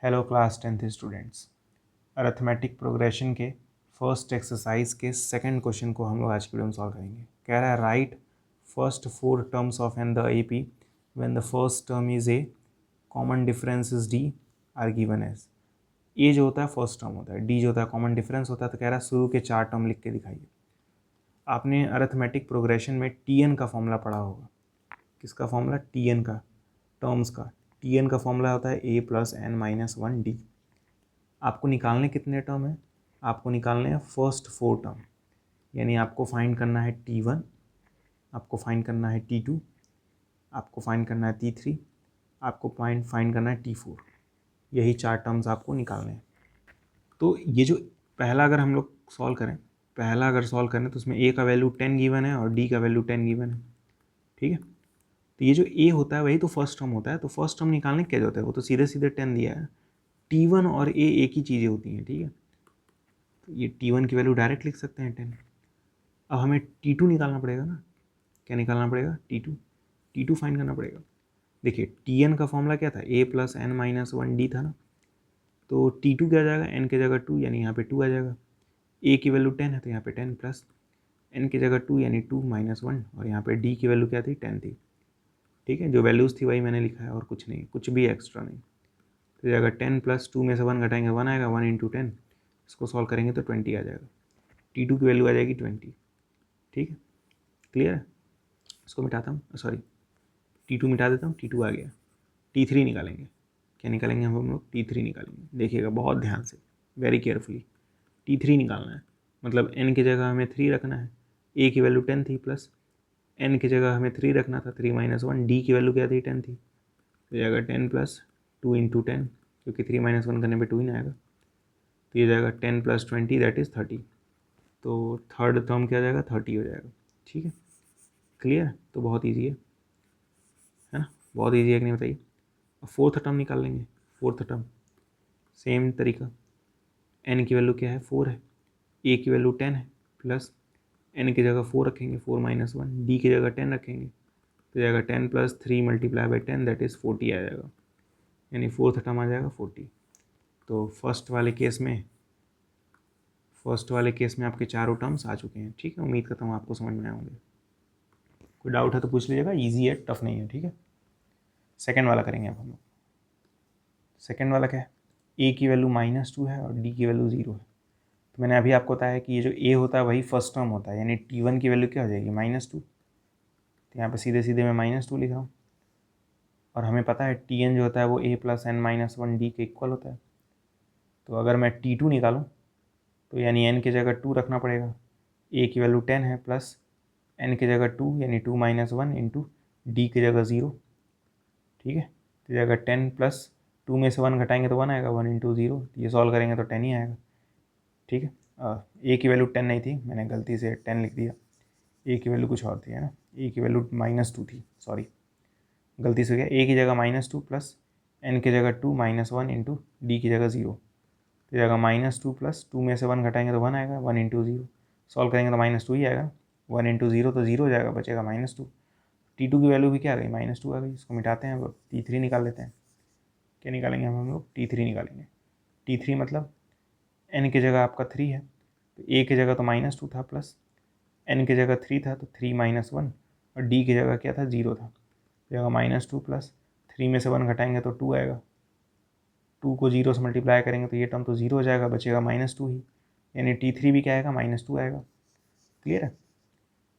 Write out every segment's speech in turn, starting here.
Hello class 10th students. Arithmetic progression के first exercise के second question को हम लोग आज की वीडियो में सॉल्व करेंगे। कह रहा है write first 4 terms of N the AP when the first term is A common difference is D are given as. A जो होता है फर्स्ट टर्म होता है, D जो होता है कॉमन डिफरेंस होता है। तो कह रहा है शुरू के 4 टर्म लिख के दिखाइए। आपने अरिथमेटिक प्रोग्रेशन में TN का फॉर्मूला पढ़ा होगा। किसका फॉर्मूला? TN का, टर्म्स का। TN का फॉर्मूला होता है A + n-1D। आपको निकालने कितने टर्म है? आपको निकालने हैं फर्स्ट 4 टर्म, यानी आपको फाइंड करना है T1, आपको फाइंड करना है T2, आपको फाइंड करना है T3, आपको फाइंड करना है T4। यही 4 टर्म्स आपको निकालने हैं। तो ये जो पहला अगर हम लोग सॉल्व करें, तो उसमें A का वैल्यू 10 गिवन है और D का वैल्यू 10 गिवन है। ठीक है, तो ये जो A होता है वही तो फर्स्ट टर्म होता है। तो फर्स्ट टर्म निकालने क्या होता है? वो तो सीधे सीधे 10 दिया है। T1 और A एक ही चीज़ें होती हैं। ठीक है, तो ये T1 की वैल्यू डायरेक्ट लिख सकते हैं 10। अब हमें T2 निकालना पड़ेगा ना। क्या निकालना पड़ेगा? T2 फाइंड करना पड़ेगा। देखिए Tn का फॉर्मूला क्या था? A + n-1D था ना। तो T2 क्या आ जाएगा? n की जगह 2, यानी यहाँ पे 2 आ जाएगा। A की वैल्यू 10 है तो यहाँ पे 10 प्लस n की जगह 2 यानी 2 - 1, और यहाँ पे D की वैल्यू क्या थी? 10 थी। ठीक है, जो वैल्यूज़ थी वही मैंने लिखा है और कुछ नहीं, कुछ भी एक्स्ट्रा नहीं। तो अगर 10 + 2 में से 1 घटाएंगे 1 आएगा, 1 × 10। इसको सॉल्व करेंगे तो 20 आ जाएगा। T2 की वैल्यू आ जाएगी 20। ठीक है, क्लियर है? इसको मिटाता हूँ, सॉरी T2 मिटा देता हूँ, T2 आ गया। T3 निकालेंगे। क्या निकालेंगे हम लोग? T3 निकालेंगे। देखिएगा बहुत ध्यान से, वेरी केयरफुली। T3 निकालना है, मतलब n की जगह हमें 3 रखना है। A की वैल्यू 10 थी, प्लस n की जगह हमें 3 रखना था, 3 - 1। D की वैल्यू क्या थी? 10 थी। तो ये जाएगा 10 + 2 × 10, क्योंकि 3 - 1 करने पे 2 ही ना आएगा। तो ये जाएगा 10 + 20 दैट इज़ 30। तो थर्ड टर्म क्या जाएगा? 30 हो जाएगा। ठीक है, क्लियर? तो बहुत ईजी है ना, बहुत ईजी है कि नहीं बताइए। अब फोर्थ टर्म निकाल लेंगे। फोर्थ टर्म सेम तरीका। n की वैल्यू क्या है? 4 है। A की वैल्यू 10 है, प्लस n की जगह 4 रखेंगे, 4 - 1। D की जगह 10 रखेंगे तो जाएगा 10 + 3 × 10 दैट इज़ 40 आ जाएगा, यानी फोर्थ टर्म आ जाएगा 40। तो फर्स्ट वाले केस में आपके चारों टर्म्स आ चुके हैं। ठीक है, उम्मीद करता हूँ आपको समझ में आए होंगे। कोई डाउट है तो पूछ लीजिएगा, ईजी है, टफ नहीं है। ठीक है, सेकेंड वाला करेंगे अब हम लोग। सेकेंड वाला क्या है? A की वैल्यू -2 है और D की वैल्यू 0 है। तो मैंने अभी आपको बताया कि ये जो A होता है वही फर्स्ट टर्म होता है, यानी T1 की वैल्यू क्या हो जाएगी? -2। तो यहाँ पे सीधे सीधे मैं -2 लिख रहा हूँ। और हमें पता है Tn जो होता है वो A + n-1D के इक्वल होता है। तो अगर मैं T2 निकालूँ तो यानी n की जगह 2 रखना पड़ेगा। A की वैल्यू 10 है, प्लस n की जगह 2 यानी 2 - 1 इंटू D की जगह 0। ठीक है, तो जगह 10 + 2 में से 1 घटाएंगे तो 1 आएगा, 1 × 0। ये सॉल्व करेंगे तो 10 ही आएगा। ठीक है, A की वैल्यू 10 नहीं थी, मैंने गलती से 10 लिख दिया। A की वैल्यू कुछ और थी, है ना। A की वैल्यू -2 थी, सॉरी गलती से हो गया। A की जगह -2 प्लस n की जगह 2 - 1 इंटू D की जगह 0। तो जाएगा -2 प्लस 2 में से 1 घटाएंगे तो 1 आएगा, 1 × 0। सॉल्व करेंगे तो -2 ही आएगा। 1 × 0 तो 0 हो जाएगा, बचेगा -2। T2 की वैल्यू भी क्या आ गई? -2 आ गई। इसको मिटाते हैं, अब T3 निकाल लेते हैं। क्या निकालेंगे हम लोग? T3 निकालेंगे। T3 मतलब n की जगह आपका 3 है, तो A की जगह तो -2 था, प्लस n की जगह 3 था तो 3 - 1, और D की जगह क्या था? 0 था। तो जगह -2 प्लस 3 में से 1 घटाएंगे तो 2 आएगा। 2 को 0 से मल्टीप्लाई करेंगे तो ये टर्म तो 0 हो जाएगा, बचेगा -2 ही, यानी T3 भी क्या आएगा? -2 आएगा। क्लियर है?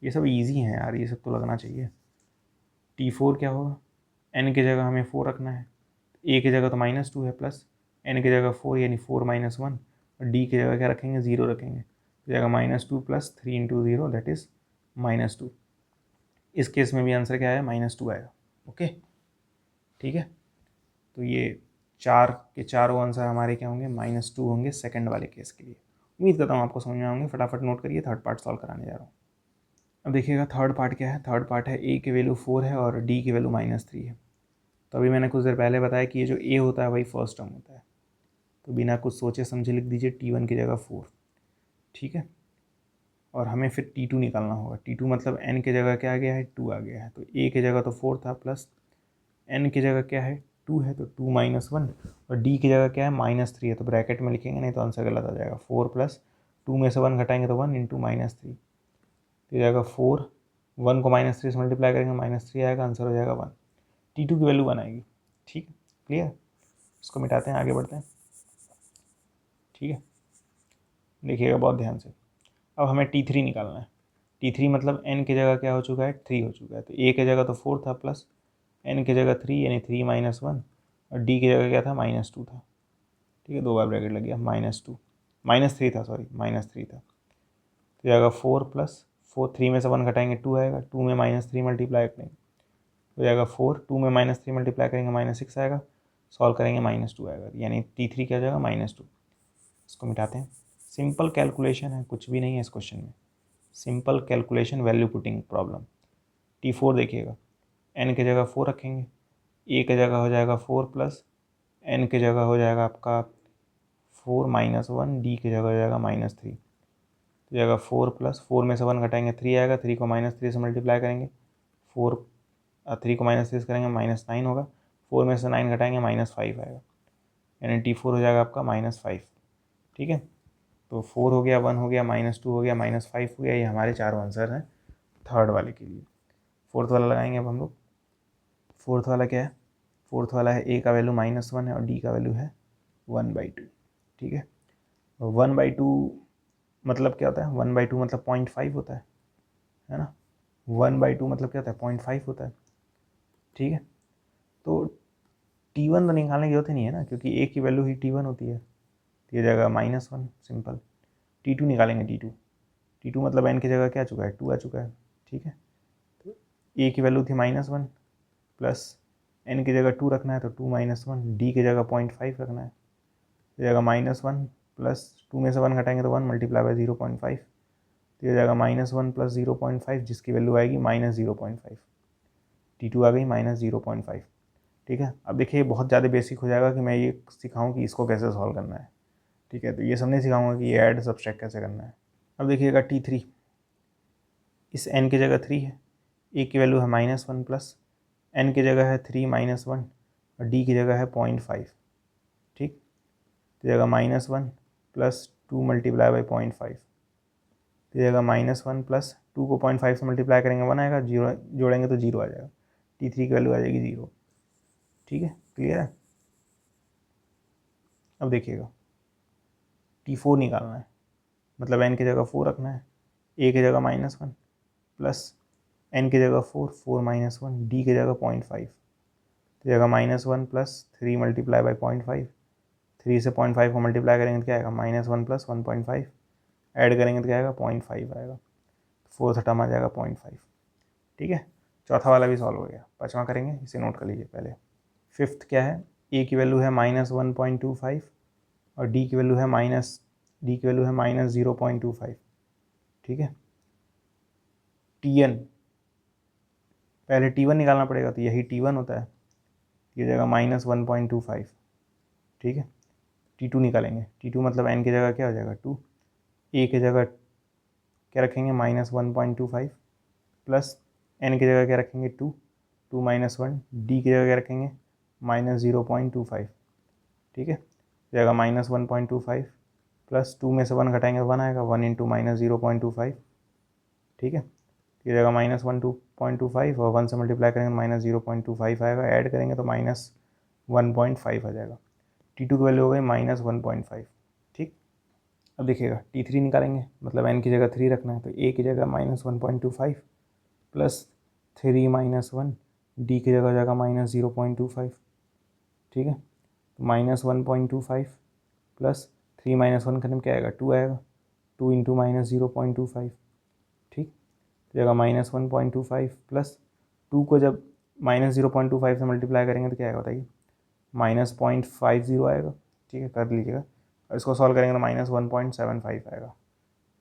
ये सब इजी है यार, ये सब तो लगना चाहिए। T4 क्या होगा? n की जगह हमें 4 रखना है, A की जगह तो -2 है, प्लस n की जगह 4 यानी 4 - 1, और D की जगह क्या रखेंगे? 0 रखेंगे। तो जगह -2 प्लस 3 × 0 दैट इज़ -2। इस केस में भी आंसर क्या आया? -2 आएगा। ओके, ठीक है, तो ये चार के चारों आंसर हमारे क्या होंगे? -2 होंगे सेकंड वाले केस के लिए। उम्मीद करता हूँ आपको समझ में आएंगे। फटाफट नोट करिए, थर्ड पार्ट सॉल्व कराने जा रहा हूँ। अब देखिएगा थर्ड पार्ट क्या है। थर्ड पार्ट है A की वैल्यू 4 है और D की वैल्यू -3 है। तो अभी मैंने कुछ देर पहले बताया कि ये जो A होता है वही फर्स्ट टर्म होता है। तो बिना कुछ सोचे समझे लिख दीजिए T1 की जगह 4। ठीक है, और हमें फिर T2 निकालना होगा। T2 मतलब n की जगह क्या आ गया है? 2 आ गया है। तो A की जगह तो 4 था, प्लस n की जगह क्या है? 2 है तो 2 माइनस 1, और डी की जगह क्या है -3 है, तो ब्रैकेट में लिखेंगे नहीं तो आंसर गलत आ जाएगा। 4 प्लस 2 में से 1 घटाएंगे तो 1 इंटू -3, तो ये जाएगा 4, 1 को -3 से मल्टीप्लाई करेंगे -3 आएगा, आंसर हो जाएगा 1। T2 की वैल्यू 1 आएगी। ठीक है, क्लियर। इसको मिटाते हैं, आगे बढ़ते हैं। ठीक है, देखिएगा बहुत ध्यान से। अब हमें T3 निकालना है। T3 मतलब n की जगह क्या हो चुका है, 3 हो चुका है, तो a की जगह तो 4 था प्लस n की जगह 3 यानी 3 माइनस 1, और d की जगह क्या था, -2 था। ठीक है, 2 बार ब्रैकेट लग गया, -3 था, सॉरी -3 था, तो जाएगा 4 प्लस 4, 3 में से 1 घटाएंगे 2 आएगा, 2 में -3 मल्टीप्लाई करेंगे तो जाएगा 4, 2 में -3 मल्टीप्लाई करेंगे -6 आएगा, सॉल्व करेंगे -2 आएगा, यानी T3 क्या जाएगा, -2। इसको मिटाते हैं। सिंपल कैलकुलेशन है, कुछ भी नहीं है इस क्वेश्चन में, simple calculation value putting problem. T4 देखिएगा, n की जगह 4 रखेंगे, a की जगह हो जाएगा 4 प्लस n की जगह हो जाएगा आपका 4 माइनस 1, डी की जगह हो जाएगा -3, तो जाएगा 4 प्लस 4 में से 1 घटाएंगे 3 आएगा, 3 को -3 से मल्टीप्लाई करेंगे, 4 3 को -3 से करेंगे -9 होगा, 4 में से 9 घटाएंगे -5 आएगा, यानी T4 हो जाएगा आपका -5। ठीक है, तो 4 हो गया, 1 हो गया, -2 हो गया, -5 हो गया, ये हमारे चारों आंसर हैं थर्ड वाले के लिए। फोर्थ वाला लगाएंगे अब हम लोग। फोर्थ वाला क्या है, फोर्थ वाला है a का वैल्यू -1 है और d का वैल्यू है 1/2। ठीक है, 1/2 मतलब क्या होता है, 1/2 मतलब 0.5 होता है ना, 1/2 मतलब क्या होता है, 0.5 होता है। ठीक है, तो T1 तो निकालने की जरूरत ही नहीं है ना, क्योंकि a की वैल्यू ही T1 होती है, तो ये जाएगा -1 सिंपल। T2 निकालेंगे, T2 मतलब n की जगह क्या आ चुका है, 2 आ चुका है। ठीक है, तो a की वैल्यू थी -1 प्लस n की जगह 2 रखना है तो 2 माइनस 1, डी की जगह 0.5 रखना है, तो जाएगा -1 प्लस 2 में से 1 घटाएंगे तो 1 मल्टीप्लाई बाय 0.5, तो ये जाएगा -1 प्लस 0.5 जिसकी वैल्यू आएगी -0.5। T2 आ गई -0.5। ठीक है, अब देखिए बहुत ज़्यादा बेसिक हो जाएगा कि मैं ये सिखाऊं कि इसको कैसे सॉल्व करना है। ठीक है, तो ये सब नहीं सिखाऊंगा कि ये ऐड सब्सट्रैक्ट कैसे करना है। अब देखिएगा T3, इस n की जगह 3 है, a की वैल्यू है -1 प्लस n की जगह है 3 माइनस 1 और d की जगह है 0.5। ठीक, तो जाएगा -1 प्लस 2 मल्टीप्लाई बाई 0.5, तो जाएगा -1 प्लस 2 को 0.5 से मल्टीप्लाई करेंगे 1 आएगा, जीरो जोड़ेंगे तो 0 आ जाएगा, T3 की वैल्यू आ जाएगी 0। ठीक है, क्लियर है। अब देखिएगा T4 निकालना है, मतलब n की जगह 4 रखना है, a की जगह -1 प्लस n की जगह 4 माइनस 1, d की जगह 0.5, तो जाएगा -1 प्लस 3 मल्टीप्लाई बाई 0.5, 3 से 0.5 को मल्टीप्लाई करेंगे तो क्या आएगा, -1 प्लस 1.5, ऐड करेंगे तो क्या आएगा, 0.5 आएगा, फोर्थ टर्म आ जाएगा 0.5। ठीक है, चौथा वाला भी सॉल्व हो गया, पाँचवा करेंगे, इसे नोट कर लीजिए पहले। फिफ्थ क्या है, a की वैल्यू है -1.25 और d की वैल्यू है -0.25। ठीक है, Tn, पहले T1 निकालना पड़ेगा, तो यही T1 होता है, ये जाएगा -1.25। ठीक है, T2 निकालेंगे, T2 मतलब n की जगह क्या हो जाएगा 2, a की जगह क्या रखेंगे -1.25 प्लस n की जगह क्या रखेंगे 2, 2 माइनस 1, d की जगह क्या रखेंगे -0.25। ठीक है, जाएगा -1.25 प्लस 2 में से 1 घटाएंगे 1 आएगा, 1 इंटू -0.25। ठीक है, ये जाएगा -1.25 और 1 से मल्टीप्लाई करेंगे -0.25 आएगा, ऐड करेंगे तो -1.5 आ जाएगा। T2 की वैल्यू हो गई -1.5। ठीक, अब देखिएगा T3 निकालेंगे, मतलब n की जगह 3 रखना है, तो a की जगह -1.25 प्लस 3 माइनस 1, डी की जगह हो जाएगा -0.25। ठीक है, तो -1.25 प्लस 3 माइनस 1 करने में क्या आएगा, 2 आएगा, 2 इंटू -0.25। ठीक, तो जाएगा -1.25 प्लस 2 को जब -0.25 से मल्टीप्लाई करेंगे तो क्या आएगा बताइए, -0.50 आएगा। ठीक है, कर लीजिएगा, और इसको सॉल्व करेंगे तो -1.75 आएगा,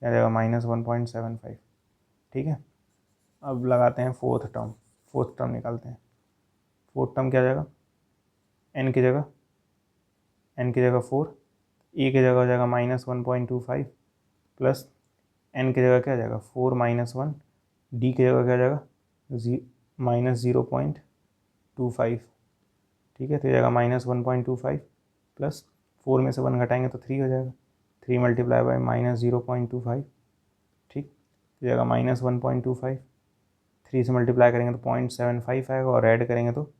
क्या जाएगा -1.75। ठीक है, अब लगाते हैं फोर्थ टर्म निकालते हैं। फोर्थ टर्म क्या जाएगा, n की जगह 4, a की जगह हो जाएगा -1.25 प्लस n की जगह क्या आ जाएगा 4 माइनस 1, डी की जगह क्या आ जाएगा -0.25। ठीक है, तो ये जाएगा -1.25 प्लस 4 में से 1 घटाएंगे तो 3 हो जाएगा, 3 मल्टीप्लाई बाय -0.25, ठीक, तो जाएगा -1.25, 3 से मल्टीप्लाई करेंगे तो 0.75 आएगा और ऐड करेंगे तो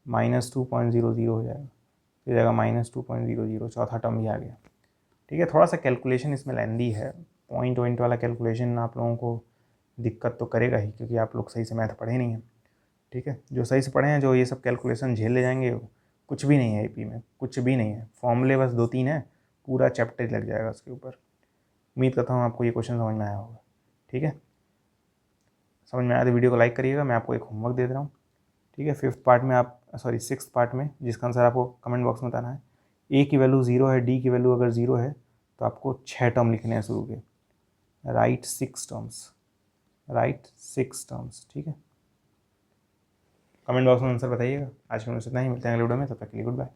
-2.00 हो जाएगा, तो जाएगा -2.00, चौथा टर्म भी आ गया। ठीक है, थोड़ा सा कैलकुलेशन इसमें लेंदी है, पॉइंट वॉइंट वाला कैलकुलेशन आप लोगों को दिक्कत तो करेगा ही, क्योंकि आप लोग सही से मैथ पढ़े नहीं हैं। ठीक है, जो सही से पढ़े हैं, जो ये सब कैलकुलेशन झेल ले जाएंगे, कुछ भी नहीं है एपी में, कुछ भी नहीं है, फॉर्मूले बस 2-3 है, पूरा चैप्टर लग जाएगा उसके ऊपर। उम्मीद करता हूँ आपको ये क्वेश्चन समझ में आया होगा। ठीक है, समझ में आया तो वीडियो को लाइक करिएगा। मैं आपको एक होमवर्क दे रहा हूँ। ठीक है, 5th पार्ट में आप सिक्स्थ पार्ट में, जिसका आंसर आपको कमेंट बॉक्स में बताना है। ए की वैल्यू 0 है, डी की वैल्यू अगर 0 है तो आपको 6 टर्म लिखने हैं शुरू के, राइट 6 टर्म्स, राइट 6 टर्म्स। ठीक है, कमेंट बॉक्स में आंसर बताइएगा। आज के वीडियो से इतना ही, मिलते हैं अगले वीडियो में, तब तक के लिए गुड बाय।